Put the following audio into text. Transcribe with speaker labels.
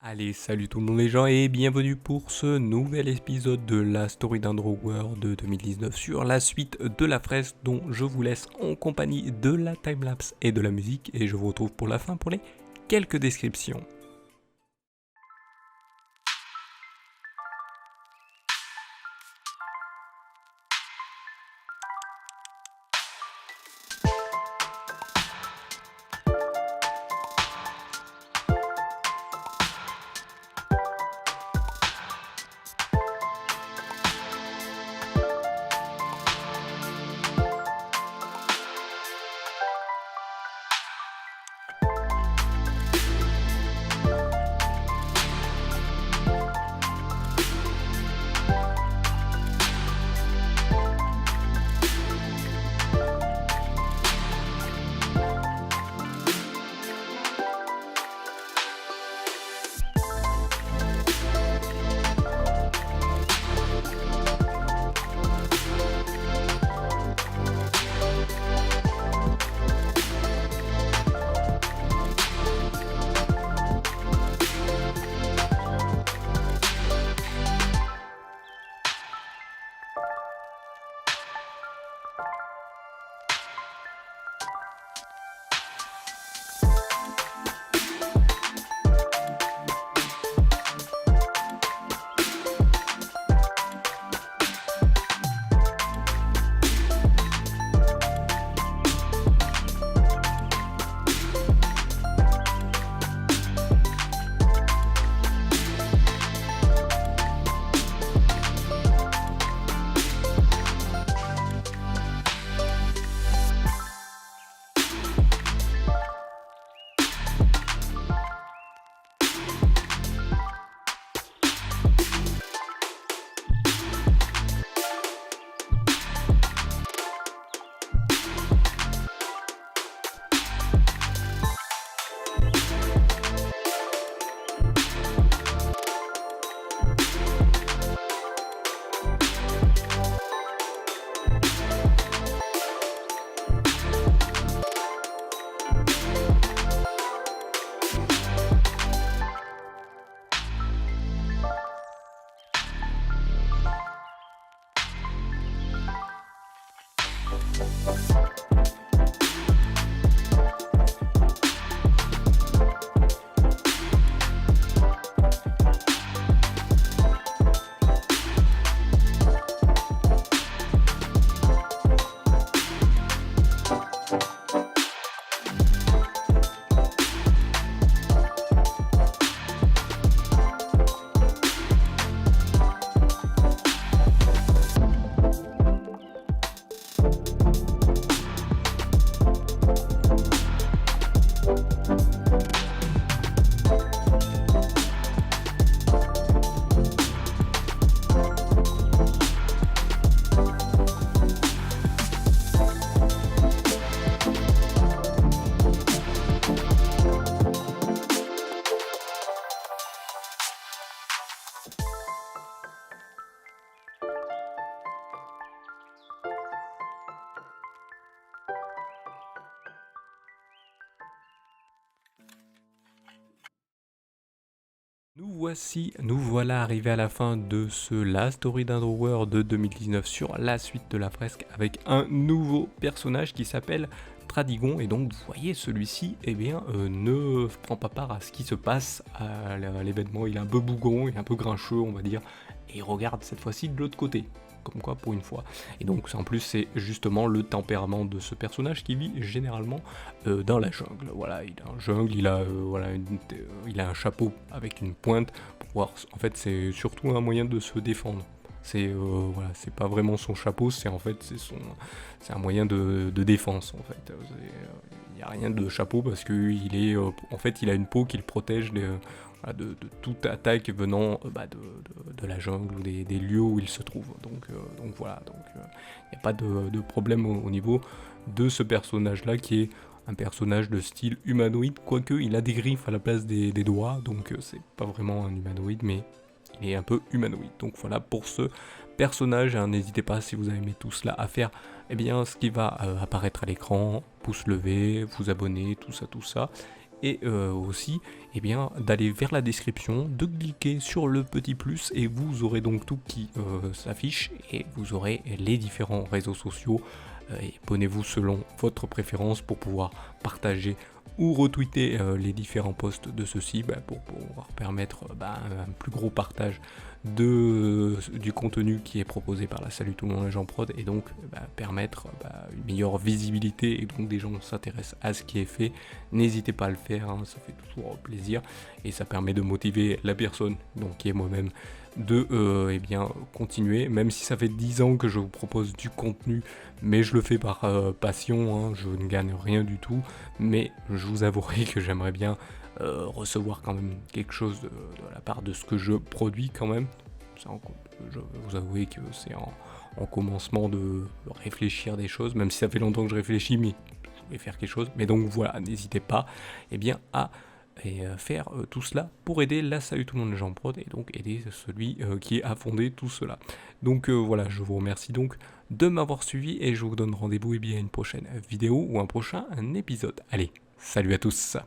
Speaker 1: Allez, salut tout le monde les gens et bienvenue pour ce nouvel épisode de la story d'Underworld de 2019 sur la suite de la fresque dont je vous laisse en compagnie de la timelapse et de la musique et je vous retrouve pour la fin pour les quelques descriptions. Nous voilà arrivés à la fin de ce La Story d'Underworld de 2019 sur la suite de la fresque avec un nouveau personnage qui s'appelle Tradigon et donc vous voyez celui-ci ne prend pas part à ce qui se passe à l'événement, il est un peu bougon, il est un peu grincheux on va dire et il regarde cette fois-ci de l'autre côté. Comme quoi pour une fois. Et donc en plus c'est justement le tempérament de ce personnage qui vit généralement dans la jungle. Voilà, il a un jungle, il a, il a un chapeau avec une pointe pour pouvoir... En fait c'est surtout un moyen de se défendre. C'est voilà, c'est pas vraiment son chapeau, c'est en fait c'est un moyen de défense en fait. Il n'y a rien de chapeau parce que il est en fait il a une peau qui le protège de toute attaque venant de la jungle ou des lieux où il se trouve. Donc voilà, il n'y a pas de problème au niveau de ce personnage-là qui est un personnage de style humanoïde, quoique il a des griffes à la place des doigts, donc c'est pas vraiment un humanoïde, mais il est un peu humanoïde. Donc voilà pour ce personnage, hein, n'hésitez pas si vous avez aimé tout cela à faire ce qui va apparaître à l'écran, pouce levé, vous abonner, tout ça. et aussi d'aller vers la description, de cliquer sur le petit plus et vous aurez donc tout qui s'affiche et vous aurez les différents réseaux sociaux. Et abonnez-vous selon votre préférence pour pouvoir partager ou retweeter les différents posts de ceux-ci pour pouvoir permettre un plus gros partage du contenu qui est proposé par la Salut tout le monde agent prod et donc permettre une meilleure visibilité et donc des gens s'intéressent à ce qui est fait. N'hésitez pas à le faire, hein, ça fait toujours plaisir et ça permet de motiver la personne donc qui est moi-même de continuer, même si ça fait 10 ans que je vous propose du contenu, mais je le fais par passion, hein, je ne gagne rien du tout, mais je vous avouerai que j'aimerais bien recevoir quand même quelque chose de la part de ce que je produis quand même. Je vais vous avouer que c'est en commencement de réfléchir des choses, même si ça fait longtemps que je réfléchis, mais je voulais faire quelque chose. Mais donc voilà, n'hésitez pas à faire tout cela pour aider la Salut tout le monde agent prod et donc aider celui qui a fondé tout cela. Donc voilà, je vous remercie donc de m'avoir suivi et je vous donne rendez-vous à une prochaine vidéo ou un prochain épisode. Allez, salut à tous!